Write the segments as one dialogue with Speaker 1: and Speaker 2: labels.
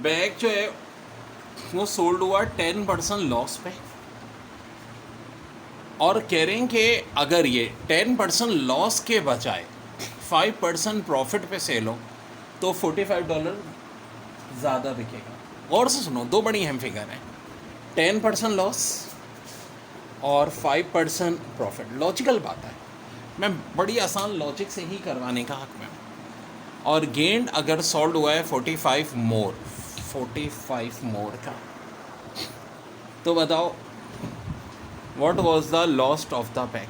Speaker 1: Bag जो है वो सोल्ड हुआ 10% लॉस पे, और कह रहे हैं कि अगर ये 10% लॉस के बजाय 5% प्रॉफिट पे सेल हो तो $45 ज़्यादा बिकेगा। और से सुनो, दो बड़ी अहम फिगर हैं, 10% लॉस और 5% प्रॉफिट। लॉजिकल बात है, मैं बड़ी आसान लॉजिक से ही करवाने का हक में हूँ। और गेंड अगर सॉल्व हुआ है 45 मोर का, तो बताओ what was the lost of the pack.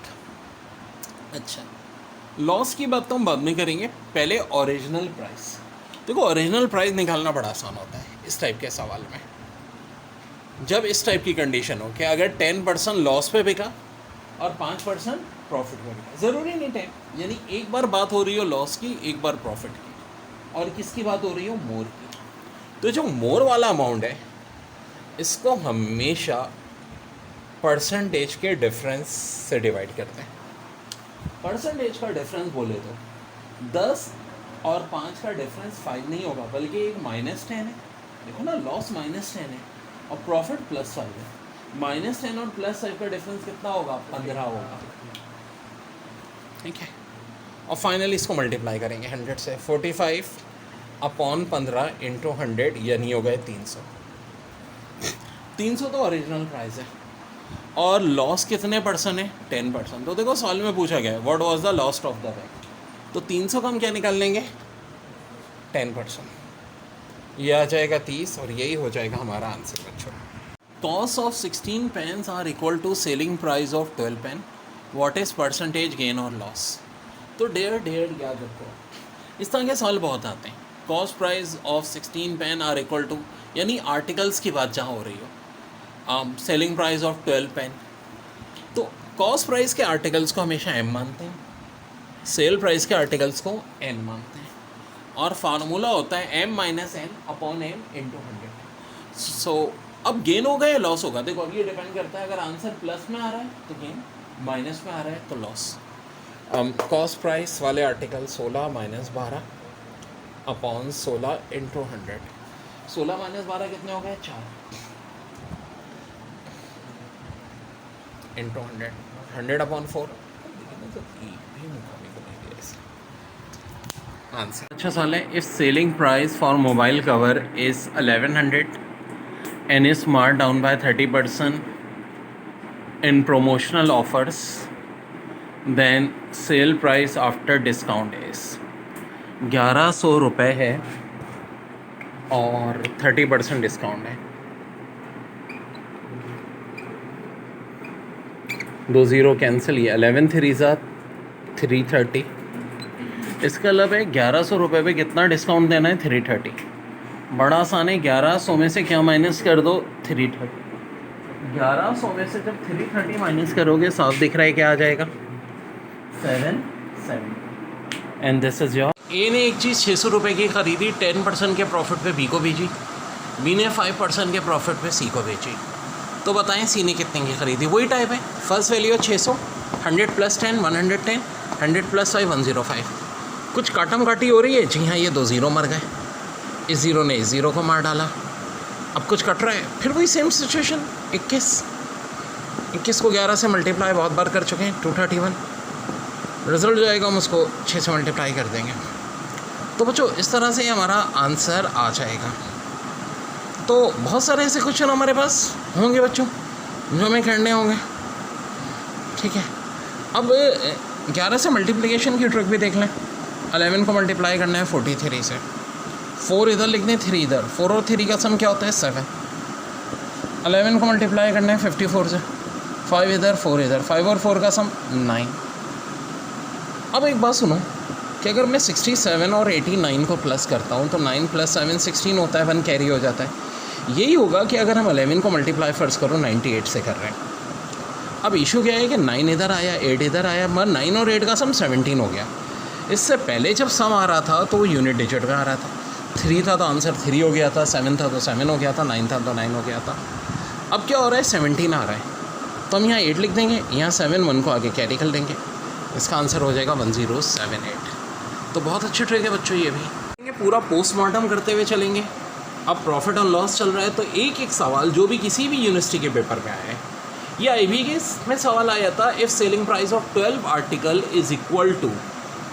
Speaker 1: अच्छा, लॉस की बात तो हम बाद में करेंगे, पहले ओरिजिनल प्राइस। देखो, ओरिजिनल प्राइस निकालना बड़ा आसान होता है इस टाइप के सवाल में। जब इस टाइप की कंडीशन हो कि अगर 10% लॉस पे बिका और 5% प्रॉफिट पे बिका, ज़रूरी नहीं 10, यानी एक बार बात हो रही हो लॉस की, एक बार प्रॉफिट की, और किसकी बात हो रही हो, मोर की। तो जो मोर वाला अमाउंट है इसको हमेशा परसेंटेज के डिफरेंस से डिवाइड करते हैं। परसेंटेज का डिफरेंस बोले तो 10 और 5 का डिफरेंस 5 नहीं होगा, बल्कि एक -10 है। देखो ना, लॉस -10 है और प्रॉफिट +5 है। -10 और +5 का डिफरेंस कितना होगा, 15 होगा। ठीक है, और फाइनली इसको मल्टीप्लाई करेंगे 100 से। 45/15 × 100 यानी हो गए 300। 300 तो ओरिजिनल प्राइस है, और लॉस कितने परसेंट है, 10%। तो देखो, सवाल में पूछा गया है what was the lost of the bag, तो 300 का हम क्या निकाल लेंगे, 10%। ये आ जाएगा 30, और यही हो जाएगा हमारा आंसर बच्चों। Cost of 16 pens are equal to selling price of 12 pen, what is percentage gain और लॉस। तो डेढ़ याद रखो, इस तरह के सवाल बहुत आते हैं। Cost price of 16 pen are equal to, यानी आर्टिकल्स की बात जहाँ हो रही हो, सेलिंग प्राइस ऑफ 12 पेन। तो कॉस्ट प्राइस के आर्टिकल्स को हमेशा m मानते हैं, सेल प्राइस के आर्टिकल्स को n मानते हैं, और फार्मूला होता है m - n/m × 100। सो अब गेन होगा या लॉस होगा, देखो अब ये डिपेंड करता है, अगर आंसर प्लस में आ रहा है तो गेन, माइनस में आ रहा है तो लॉस। कॉस्ट प्राइस वाले आर्टिकल 16 - 12 / 16 × 100। 16 - 12 कितने हो गए, 4 × 100, 100/4। आंसर अच्छा सवाल है। If selling price for mobile cover is 1100 and is marked down by 30% in promotional offers, then sale price after discount is 1100 रुपये है और 30% डिस्काउंट है। 2 0 कैंसिल, ये 11 3 330। इसका मतलब है 1100 रुपये पे कितना डिस्काउंट देना है, 330। बड़ा आसान है, 1100 में से क्या माइनस कर दो, 330। 1100 में से जब 330 माइनस करोगे, साफ दिख रहा है क्या आ जाएगा, 770। And this is your. ए ने एक चीज़ 600 रुपये की ख़रीदी, 10% के प्रॉफिट पे बी को भेजी, बी ने 5% के प्रॉफिट पे सी को भेजी। तो बताएं सी ने कितने की ख़रीदी, वही टाइप है। First value 600, 100 + 10 110, 100 + 5 105। कुछ काटम काटी हो रही है, जी हाँ, ये 2 0 मर गए, इस ज़ीरो ने इस ज़ीरो को मार डाला। अब कुछ कट रहा है, फिर वही सेम सिचुएशन। 21 को 11 से मल्टीप्लाई बहुत बार कर चुके हैं, 231। रिजल्ट जो आएगा हम उसको 6 से मल्टीप्लाई कर देंगे। तो बच्चों, इस तरह से हमारा आंसर आ जाएगा। तो बहुत सारे ऐसे क्वेश्चन हमारे पास होंगे बच्चों जो हमें करने होंगे। ठीक है, अब 11 से मल्टीप्लिकेशन की ट्रिक भी देख लें। 11 को मल्टीप्लाई करना है 43 से, 4 इधर लिख दें, 3 इधर। 4 और 3 का सम क्या होता है, 7। 11 को मल्टीप्लाई करना है 54 से, 5 इधर 4 इधर, 5 और 4 का सम 9। अब एक बात सुनो कि अगर मैं 67 और 89 को प्लस करता हूँ तो 9 + 7 16 होता है, 1 कैरी हो जाता है। यही होगा कि अगर हम 11 को मल्टीप्लाई फ़र्ज़ करो 98 से कर रहे हैं। अब इशू क्या है कि 9 इधर आया, 8 इधर आया, मगर 9 और 8 का सम 17 हो गया। इससे पहले जब सम आ रहा था तो वो यूनिट डिजिट में आ रहा था। 3 था तो आंसर 3 हो गया था, 7 था तो 7 हो गया था, 9 था तो 9 हो गया था। अब क्या हो रहा है, 17 आ रहा है, तो हम यहाँ 8 लिख देंगे, यहाँ 7 1 को आगे कैरी कर देंगे। इसका आंसर हो जाएगा 1078। तो बहुत अच्छी ट्रिक है बच्चों, ये भी पूरा पोस्टमार्टम करते हुए चलेंगे। अब प्रॉफिट और लॉस चल रहा है, तो एक एक सवाल जो भी किसी भी यूनिवर्सिटी के पेपर में आए या IBK में सवाल आया था, if selling price of 12 article is equal to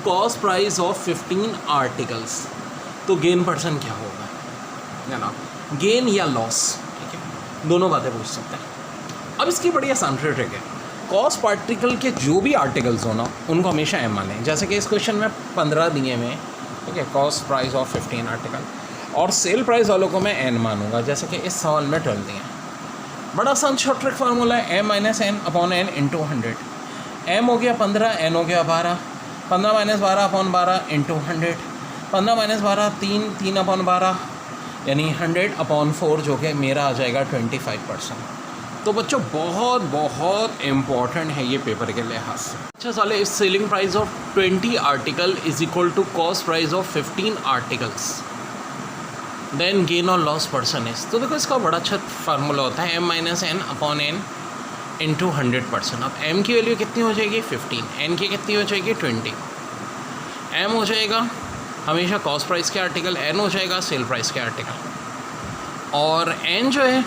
Speaker 1: cost price of 15 articles, तो गेन परसेंट क्या होगा, है ना, गेन या लॉस, ठीक है, दोनों बातें पूछ सकते हैं। अब इसकी बड़ी आसान ट्रिक है, कॉस्ट पार्टिकल के जो भी आर्टिकल्स हो ना उनको हमेशा M माने। जैसे कि इस क्वेश्चन में 15 दिए में, ठीक है, कॉस्ट प्राइस ऑफ 15 आर्टिकल, और सेल प्राइस वालों को मैं N मानूंगा, जैसे कि इस सवाल में 12 दिए। बड़ा आसान शॉर्ट ट्रिक फार्मूला है, M - N upon N into 100। M हो गया 15, N हो गया 12, 15 - 12 अपॉन 12 इंटू 100, 15 - 12 3 अपॉन 12 यानी 100 अपॉन 4, जो कि मेरा आ जाएगा 25%। तो बच्चों बहुत बहुत इम्पॉर्टेंट है ये पेपर के लिहाज से। अच्छा साले, इस selling price of 20 article is equal to cost price of 15 articles, then gain और लॉस परसेंटेज। तो देखो इसका बड़ा अच्छा फार्मूला होता है M - N upon N into 100%। अब M की वैल्यू कितनी हो जाएगी 15, N की कितनी हो जाएगी 20। M हो जाएगा हमेशा कॉस्ट प्राइस के आर्टिकल, N हो जाएगा सेल प्राइस के आर्टिकल, और N जो है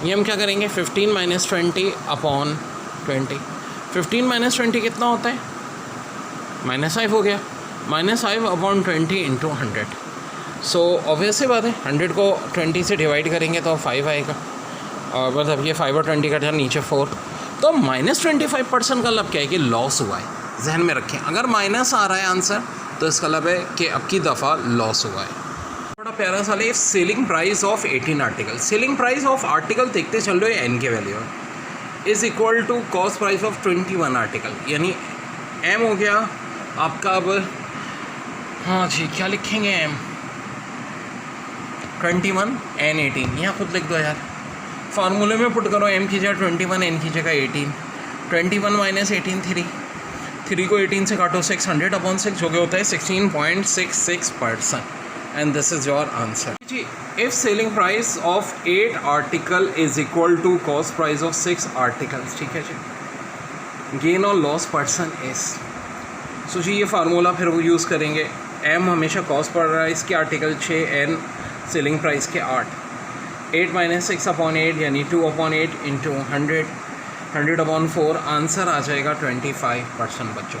Speaker 1: ये हम क्या करेंगे 15 - 20 अपॉन 20। 15 - 20 कितना होता है, -5 हो गया, -5 अपॉन 20 इंटू 100। सो ऑब्वियस सी बात है 100 को 20 से डिवाइड करेंगे तो 5 आएगा, और मतलब ये 5 और 20 का जाए नीचे 4, तो -25% का मतलब क्या है कि लॉस हुआ है। जहन में रखें, अगर माइनस आ रहा है आंसर तो इसका मतलब है कि अब की दफ़ा लॉस हुआ है। बड़ा प्यारा सा है, selling price of 18 article. Selling price of article देखते चल रहे हो N के value is equal to cost price of 21 article, यानी M हो गया आपका। अब हाँ जी, क्या लिखेंगे M 21 N 18, यहाँ खुद लिख दो यार, फार्मूले में पुट करो, M की जगह 21, N की जगह 18, 21 - 18 3 को 18 से काटो 6, 100 अपॉन 6 जो कि होता है 16.66%, and this is your answer। Ji, if selling price of 8 article is equal to cost price of 6 articles, ठीक है जी, gain और loss person is, सो जी ये फार्मूला फिर वो यूज़ करेंगे। M हमेशा कॉस्ट प्राइस के आर्टिकल 6, N सेलिंग प्राइस के 8, 8 - 6 अपॉन 8 यानी 2 अपॉन 8 इंटू 100, 100 अपॉन 4, आंसर आ जाएगा 25% बच्चों।